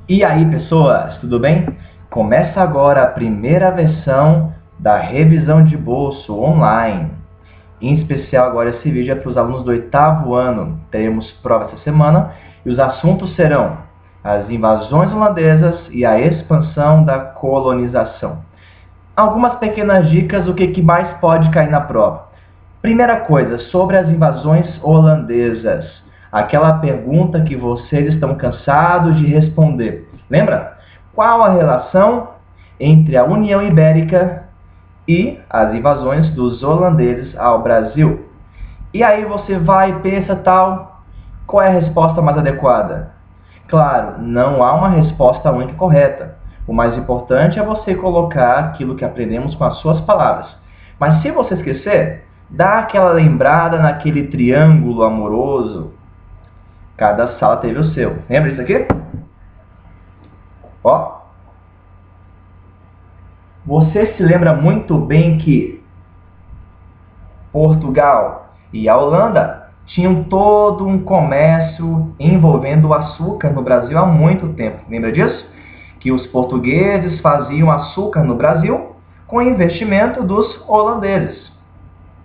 E aí, pessoas, tudo bem? Começa agora a primeira versão da revisão de bolso online. Em especial, agora esse vídeo é para os alunos do 8º ano. Teremos prova essa semana e os assuntos serão as invasões holandesas e a expansão da colonização. Algumas pequenas dicas do que mais pode cair na prova. Primeira coisa, sobre as invasões holandesas. Aquela pergunta que vocês estão cansados de responder. Lembra? Qual a relação entre a União Ibérica e as invasões dos holandeses ao Brasil? E aí você vai e pensa tal, qual é a resposta mais adequada? Claro, não há uma resposta única e correta. O mais importante é você colocar aquilo que aprendemos com as suas palavras. Mas se você esquecer, dá aquela lembrada naquele triângulo amoroso. Cada sala teve o seu. Lembra isso aqui? Ó. Você se lembra muito bem que Portugal e a Holanda tinham todo um comércio envolvendo o açúcar no Brasil há muito tempo. Lembra disso? Que os portugueses faziam açúcar no Brasil com investimento dos holandeses.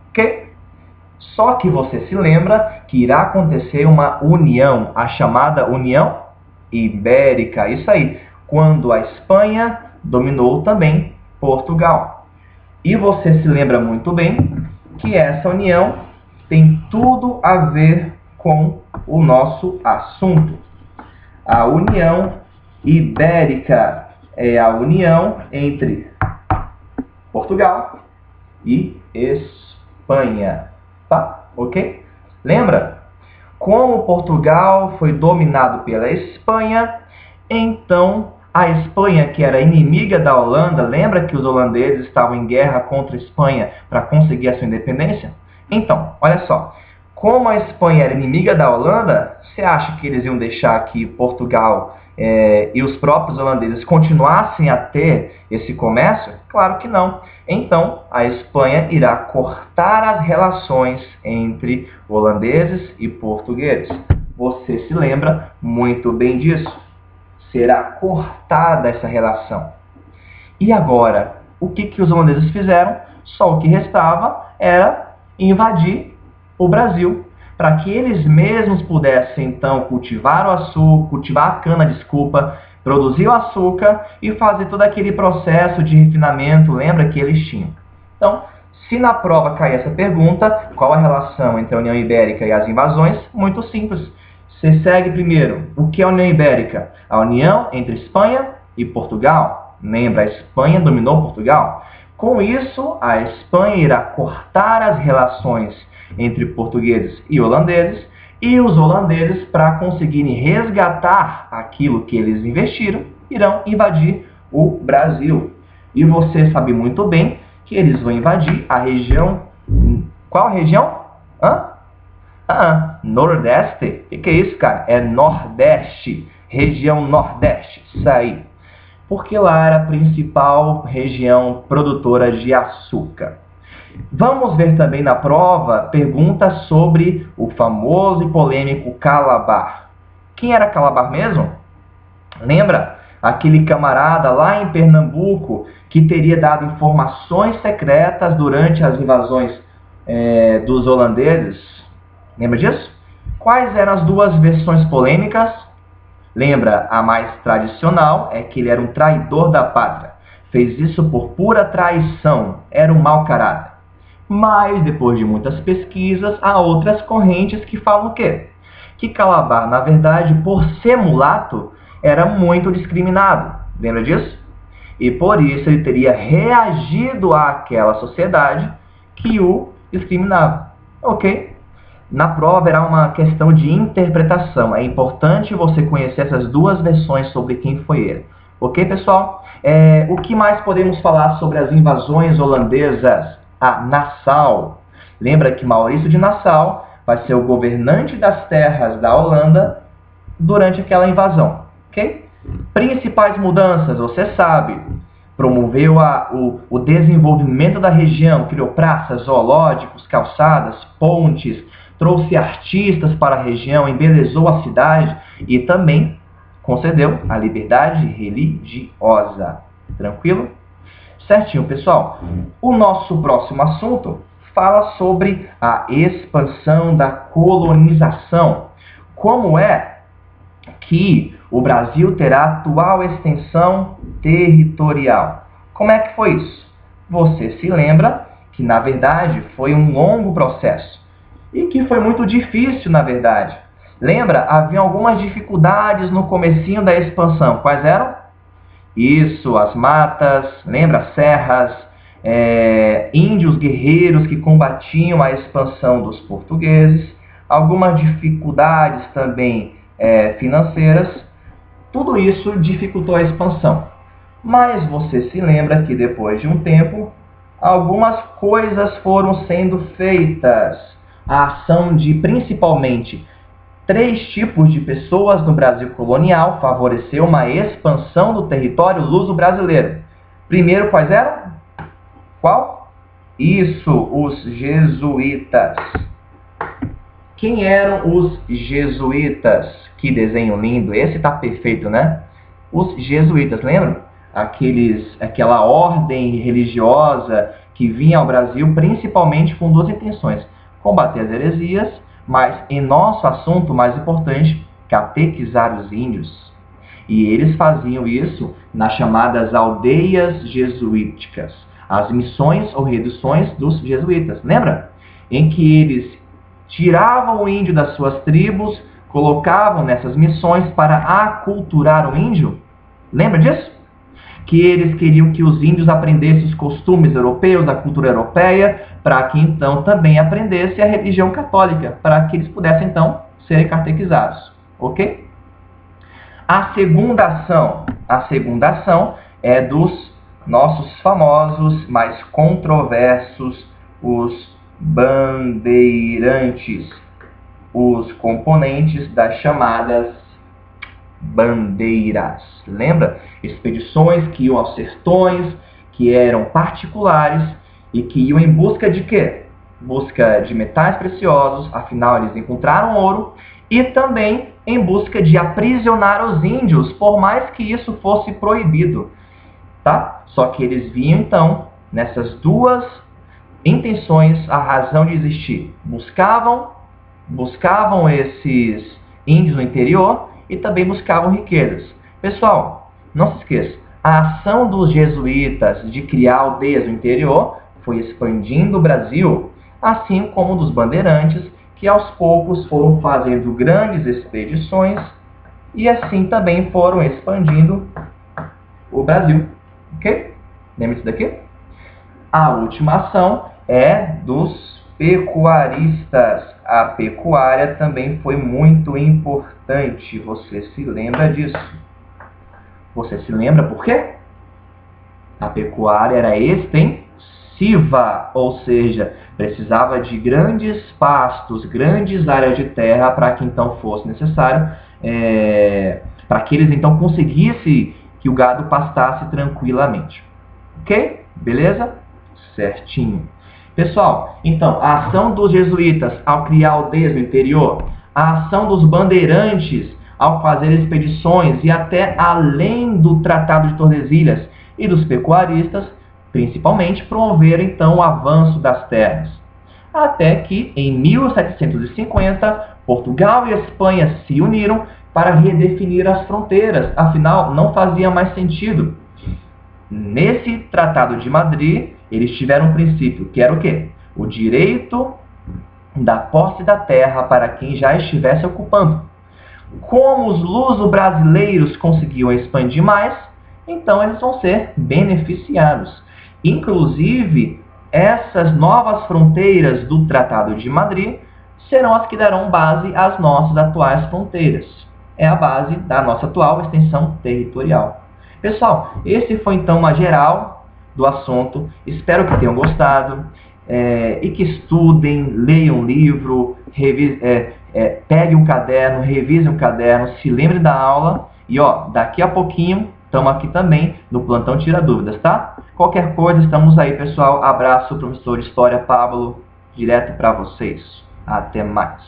Ok? Só que você se lembra que irá acontecer uma união, a chamada União Ibérica. Isso aí, quando a Espanha dominou também Portugal. E você se lembra muito bem que essa união tem tudo a ver com o nosso assunto. A União Ibérica é a união entre Portugal e Espanha. Tá? Ok? Lembra? Como Portugal foi dominado pela Espanha, então a Espanha, que era inimiga da Holanda, lembra que os holandeses estavam em guerra contra a Espanha para conseguir a sua independência? Então, olha só, como a Espanha era inimiga da Holanda, você acha que eles iam deixar que Portugal e os próprios holandeses continuassem a ter esse comércio? Claro que não. Então, a Espanha irá cortar as relações entre holandeses e portugueses. Você se lembra muito bem disso? Será cortada essa relação. E agora, o que os holandeses fizeram? Só o que restava era invadir o Brasil, para que eles mesmos pudessem, então, cultivar o açúcar, cultivar a cana, produzir o açúcar e fazer todo aquele processo de refinamento, lembra que eles tinham. Então, se na prova cair essa pergunta, qual a relação entre a União Ibérica e as invasões? Muito simples. Você segue primeiro. O que é a União Ibérica? A união entre Espanha e Portugal. Lembra, a Espanha dominou Portugal. Com isso, a Espanha irá cortar as relações entre portugueses e holandeses, e os holandeses, para conseguirem resgatar aquilo que eles investiram, irão invadir o Brasil. E você sabe muito bem que eles vão invadir a região... Qual região? Nordeste? O que é isso, cara? É Nordeste. Região Nordeste. Isso aí. Porque lá era a principal região produtora de açúcar. Vamos ver também na prova perguntas sobre o famoso e polêmico Calabar. Quem era Calabar mesmo? Lembra? Aquele camarada lá em Pernambuco que teria dado informações secretas durante as invasões dos holandeses. Lembra disso? Quais eram as duas versões polêmicas? Lembra, a mais tradicional é que ele era um traidor da pátria. Fez isso por pura traição. Era um mau caráter. Mas, depois de muitas pesquisas, há outras correntes que falam o quê? Que Calabar, na verdade, por ser mulato, era muito discriminado. Lembra disso? E por isso ele teria reagido àquela sociedade que o discriminava. Ok? Na prova era uma questão de interpretação. É importante você conhecer essas duas versões sobre quem foi ele. Ok, pessoal? O que mais podemos falar sobre as invasões holandesas? Nassau. Lembra que Maurício de Nassau vai ser o governante das terras da Holanda durante aquela invasão. Ok? Principais mudanças, você sabe. Promoveu o desenvolvimento da região, criou praças, zoológicos, calçadas, pontes, trouxe artistas para a região, embelezou a cidade e também concedeu a liberdade religiosa. Tranquilo? Certinho, pessoal. O nosso próximo assunto fala sobre a expansão da colonização. Como é que o Brasil terá atual extensão territorial? Como é que foi isso? Você se lembra que, na verdade, foi um longo processo e que foi muito difícil, na verdade. Lembra? Havia algumas dificuldades no comecinho da expansão. Quais eram? Isso, as matas, lembra? Serras, índios guerreiros que combatiam a expansão dos portugueses, algumas dificuldades também financeiras. Tudo isso dificultou a expansão. Mas você se lembra que depois de um tempo, algumas coisas foram sendo feitas. A ação de principalmente 3 tipos de pessoas no Brasil colonial favoreceu uma expansão do território luso-brasileiro. Primeiro, quais eram? Qual? Isso, os jesuítas. Quem eram os jesuítas? Que desenho lindo. Esse tá perfeito, né? Os jesuítas, lembram? Aquela ordem religiosa que vinha ao Brasil principalmente com 2 intenções: combater as heresias, mas em nosso assunto mais importante, catequizar os índios. E eles faziam isso nas chamadas aldeias jesuíticas, as missões ou reduções dos jesuítas. Lembra? Em que eles tiravam o índio das suas tribos, colocavam nessas missões para aculturar o índio. Lembra disso? Que eles queriam que os índios aprendessem os costumes europeus, a cultura europeia, para que então também aprendessem a religião católica, para que eles pudessem então serem catequizados. Ok? A segunda ação é dos nossos famosos, mais controversos, os bandeirantes, os componentes das chamadas bandeiras. Lembra? Expedições que iam aos sertões, que eram particulares e que iam em busca de quê? Busca de metais preciosos, afinal eles encontraram ouro, e também em busca de aprisionar os índios, por mais que isso fosse proibido, tá? Só que eles viam então nessas 2 intenções a razão de existir. Buscavam esses índios no interior e também buscavam riquezas. Pessoal, não se esqueça, a ação dos jesuítas de criar aldeias no interior foi expandindo o Brasil, assim como dos bandeirantes, que aos poucos foram fazendo grandes expedições e assim também foram expandindo o Brasil. Ok? Lembra disso daqui? A última ação é dos pecuaristas. A pecuária também foi muito importante. Você se lembra disso? Você se lembra por quê? A pecuária era extensiva, ou seja, precisava de grandes pastos, grandes áreas de terra para que então fosse necessário, para que eles então conseguissem que o gado pastasse tranquilamente. Ok? Beleza? Certinho. Pessoal, então, a ação dos jesuítas ao criar aldeias no interior, a ação dos bandeirantes ao fazer expedições e até além do Tratado de Tordesilhas, e dos pecuaristas, principalmente, promoveram então o avanço das terras. Até que, em 1750, Portugal e Espanha se uniram para redefinir as fronteiras, afinal, não fazia mais sentido. Nesse Tratado de Madrid, eles tiveram um princípio, que era o quê? O direito da posse da terra para quem já estivesse ocupando. Como os luso-brasileiros conseguiam expandir mais, então eles vão ser beneficiados. Inclusive, essas novas fronteiras do Tratado de Madrid serão as que darão base às nossas atuais fronteiras. É a base da nossa atual extensão territorial. Pessoal, esse foi então uma geral do assunto. Espero que tenham gostado e que estudem, leiam um livro, peguem um caderno, revisem um caderno, se lembrem da aula e daqui a pouquinho estamos aqui também no Plantão Tira Dúvidas, tá? Qualquer coisa, estamos aí, pessoal. Abraço, professor de História Pablo, direto para vocês. Até mais.